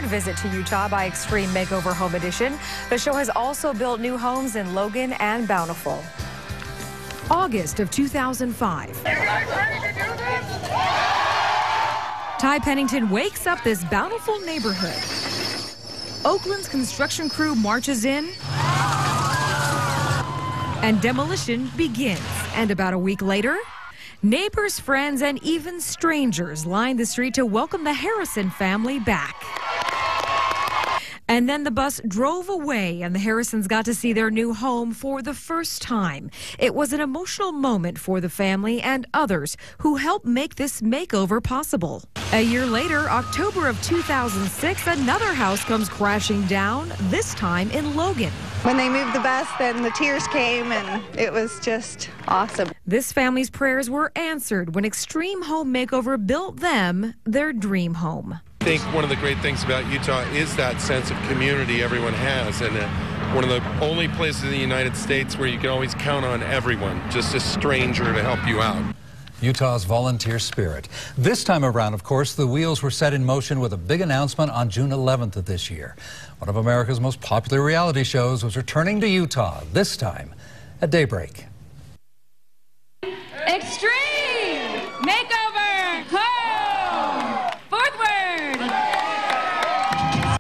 visit to Utah by Extreme Makeover Home Edition. The show has also built new homes in Logan and Bountiful. August of 2005. Ty Pennington wakes up this Bountiful neighborhood. Oakland's construction crew marches in, and demolition begins. And about a week later, neighbors, friends, and even strangers lined the street to welcome the Harrison family back. And then the bus drove away, and the Harrisons got to see their new home for the first time. It was an emotional moment for the family and others who helped make this makeover possible. A year later, October of 2006, another house comes crashing down, this time in Logan. When they moved the bus, then the tears came, and it was just awesome. This family's prayers were answered when Extreme Home Makeover built them their dream home. I think one of the great things about Utah is that sense of community everyone has, and one of the only places in the United States where you can always count on everyone, just a stranger to help you out. Utah's volunteer spirit. This time around, of course, the wheels were set in motion with a big announcement on June 11th of this year. One of America's most popular reality shows was returning to Utah, this time at daybreak. Extreme Makeover Home! Forward!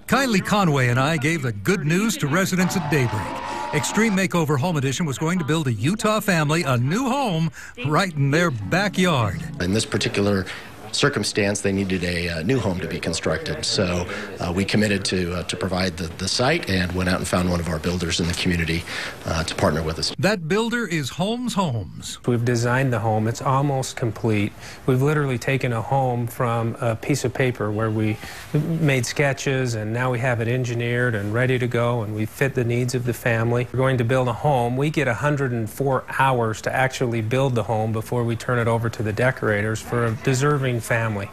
Kylie Conway and I gave the good news to residents at daybreak. Extreme Makeover Home Edition was going to build a Utah family a new home right in their backyard. In this particular circumstance, they needed a new home to be constructed. So we committed to provide the site and went out and found one of our builders in the community to partner with us. That builder is Holmes Homes. We've designed the home. It's almost complete. We've literally taken a home from a piece of paper where we made sketches, and now we have it engineered and ready to go, and we fit the needs of the family. We're going to build a home. We get 104 hours to actually build the home before we turn it over to the decorators for a deserving family,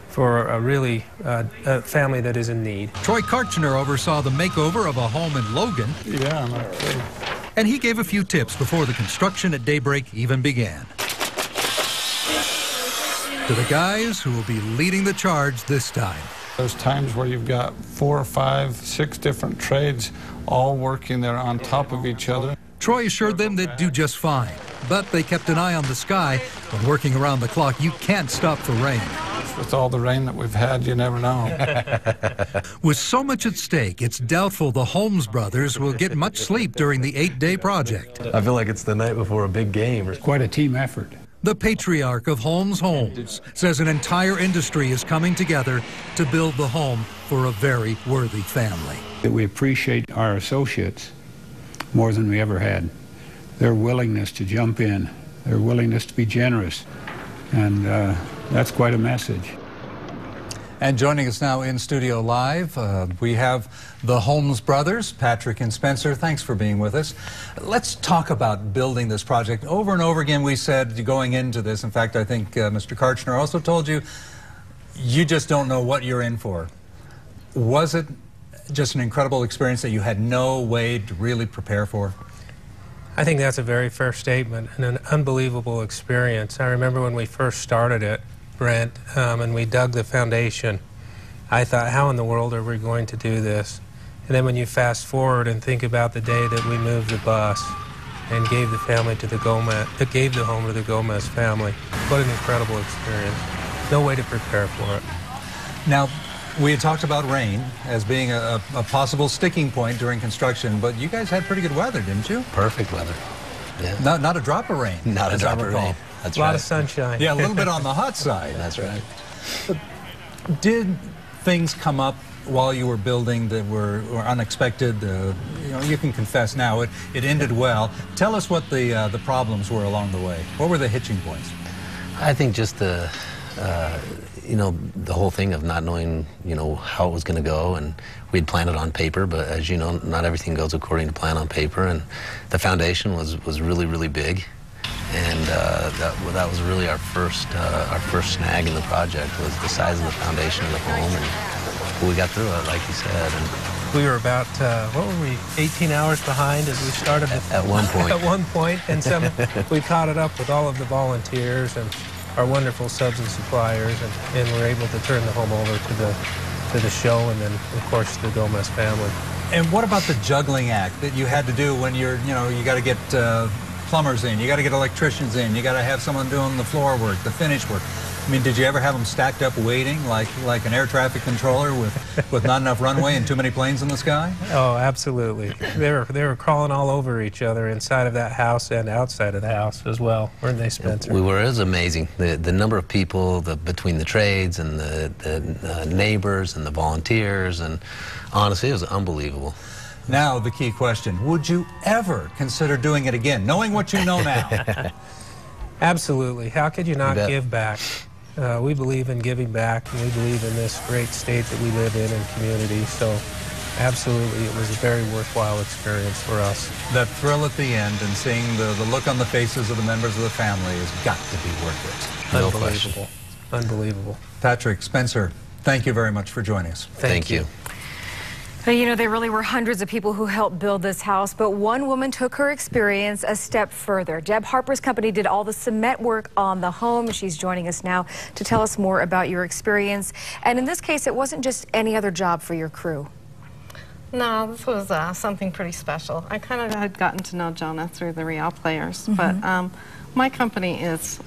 for a really a family that is in need. Troy Karchner oversaw the makeover of a home in Logan. Yeah, I'm okay. And he gave a few tips before the construction at daybreak even began. To the guys who will be leading the charge this time. There's times where you've got 4, 5, 6 different trades all working there on top of each other. Troy assured them they'd do just fine, but they kept an eye on the sky. When working around the clock, you can't stop for rain. With all the rain that we've had, you never know. With so much at stake, it's doubtful the Holmes brothers will get much sleep during the 8-day project. I feel like it's the night before a big game. It's quite a team effort. The patriarch of Holmes Homes says an entire industry is coming together to build the home for a very worthy family. We appreciate our associates more than we ever had. Their willingness to jump in, their willingness to be generous, and that's quite a message. And joining us now in studio live, we have the Holmes brothers, Patrick and Spencer. Thanks for being with us. Let's talk about building this project. Over and over again we said going into this, in fact I think Mr. Karchner also told you, you just don't know what you're in for. Was it just an incredible experience that you had no way to really prepare for? I think that's a very fair statement and an unbelievable experience. I remember when we first started it, Brent, and we dug the foundation, I thought, how in the world are we going to do this? And then when you fast forward and think about the day that we moved the bus and gave the family to the Gomez, gave the home to the Gomez family, what an incredible experience. No way to prepare for it. Now, we had talked about rain as being a possible sticking point during construction, but you guys had pretty good weather, didn't you? Perfect weather. Yeah. Not a drop of rain. Not a drop of rain. That's right. A lot of sunshine. Yeah, a little bit on the hot side. That's right. But did things come up while you were building that were unexpected? You know, you can confess now it ended well. Tell us what the problems were along the way. What were the hitching points? I think just the whole thing of not knowing, how it was going to go, and we'd planned it on paper, but as you know, not everything goes according to plan on paper, and the foundation was really, really big, and that was really our first snag in the project, was the size of the foundation of the home, and we got through it, like you said. And we were about, 18 hours behind as we started? At one point. At one point, and we caught it up with all of the volunteers and our wonderful subs and suppliers, and we're able to turn the home over to to the show, and then, of course, the Gomez family. And what about the juggling act that you had to do when you got to get plumbers in, you got to get electricians in, you got to have someone doing the floor work, the finish work? I mean, did you ever have them stacked up waiting like an air traffic controller with not enough runway and too many planes in the sky? Oh, absolutely. They were crawling all over each other inside of that house and outside of the house as well, weren't they, Spencer? We were. It was amazing. The number of people between the trades and the neighbors and the volunteers, and honestly, it was unbelievable. Now, the key question, would you ever consider doing it again, knowing what you know now? Absolutely. How could you not give back? We believe in giving back, and we believe in this great state that we live in and community, so absolutely it was a very worthwhile experience for us. That thrill at the end and seeing the look on the faces of the members of the family has got to be worth it. No Unbelievable. Unbelievable. Patrick, Spencer, thank you very much for joining us. Thank you. Well, you know, there really were hundreds of people who helped build this house, but one woman took her experience a step further. Deb Harper's company did all the cement work on the home. She's joining us now to tell us more about your experience. And in this case, it wasn't just any other job for your crew. No, this was something pretty special. I kind of had gotten to know Jonah through the Real Players, but my company is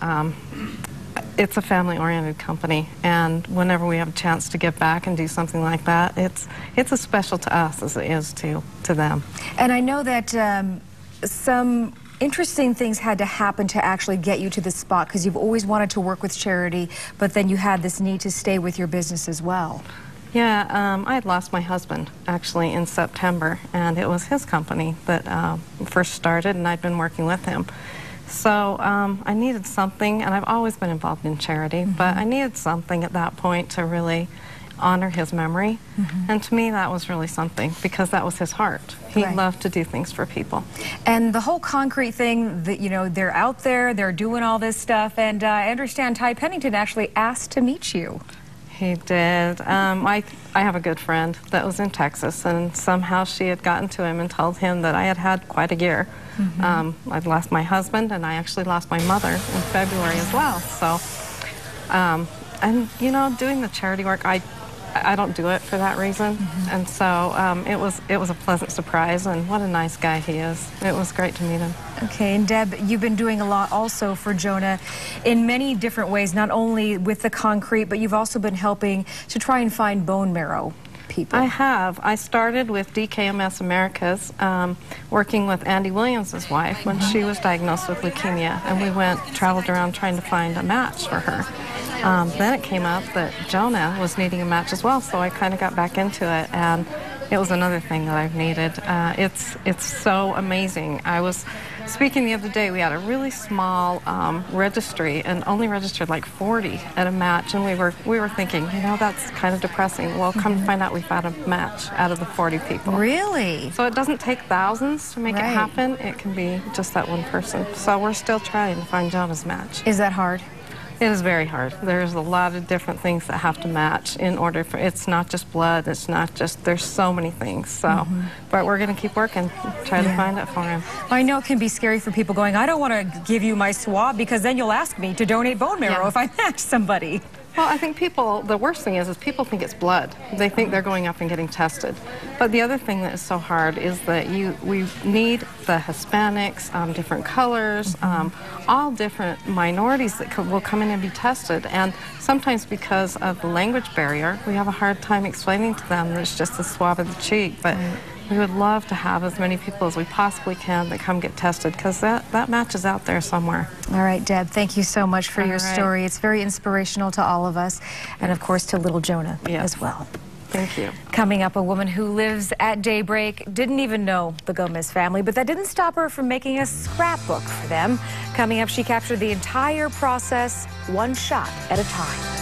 it's a family-oriented company, and whenever we have a chance to give back and do something like that, it's as special to us as it is to them. And I know that some interesting things had to happen to actually get you to this spot, because you've always wanted to work with charity, but then you had this need to stay with your business as well. Yeah, I had lost my husband, actually, in September, and it was his company that first started, and I'd been working with him. So I needed something, and I've always been involved in charity, but I needed something at that point to really honor his memory. And to me, that was really something, because that was his heart. He loved to do things for people. And the whole concrete thing, that, you know, they're out there, they're doing all this stuff, and I understand Ty Pennington actually asked to meet you. He did. I have a good friend that was in Texas, and somehow she had gotten to him and told him that I had had quite a year. I'd lost my husband, and I actually lost my mother in February as well. So, and you know, doing the charity work, I don't do it for that reason. And so it was a pleasant surprise, and what a nice guy he is. It was great to meet him. Okay, and Deb, you've been doing a lot also for Jonah in many different ways, not only with the concrete, but you've also been helping to try and find bone marrow people. I have. I started with DKMS Americas, working with Andy Williams' wife when she was diagnosed with leukemia, and we traveled around trying to find a match for her. Then it came up that Jonah was needing a match as well, so I kind of got back into it, and it was another thing that I've needed. It's so amazing. I was speaking the other day, we had a really small registry, and only registered like 40 at a match, and we were thinking, you know, that's kind of depressing. Well, come to find out, we found a match out of the 40 people. Really? So it doesn't take thousands to make it happen. It can be just that one person. So we're still trying to find Jonah's match. Is that hard? It is very hard. There's a lot of different things that have to match in order for, it's not just blood, it's not just, there's so many things. So, but we're going to keep working, try to find it for him. I know it can be scary for people going, I don't want to give you my swab because then you'll ask me to donate bone marrow if I match somebody. Well, I think people, the worst thing is people think it's blood. They think they're going up and getting tested. But the other thing that is so hard is that we need the Hispanics, different colors, all different minorities that will come in and be tested. And sometimes because of the language barrier, we have a hard time explaining to them that it's just a swab of the cheek. But we would love to have as many people as we possibly can that come get tested, because that match is out there somewhere. All right, Deb, thank you so much for your story. It's very inspirational to all of us, and of course to little Jonah as well. Thank you. Coming up, a woman who lives at Daybreak didn't even know the Gomez family, but that didn't stop her from making a scrapbook for them. Coming up, she captured the entire process, one shot at a time.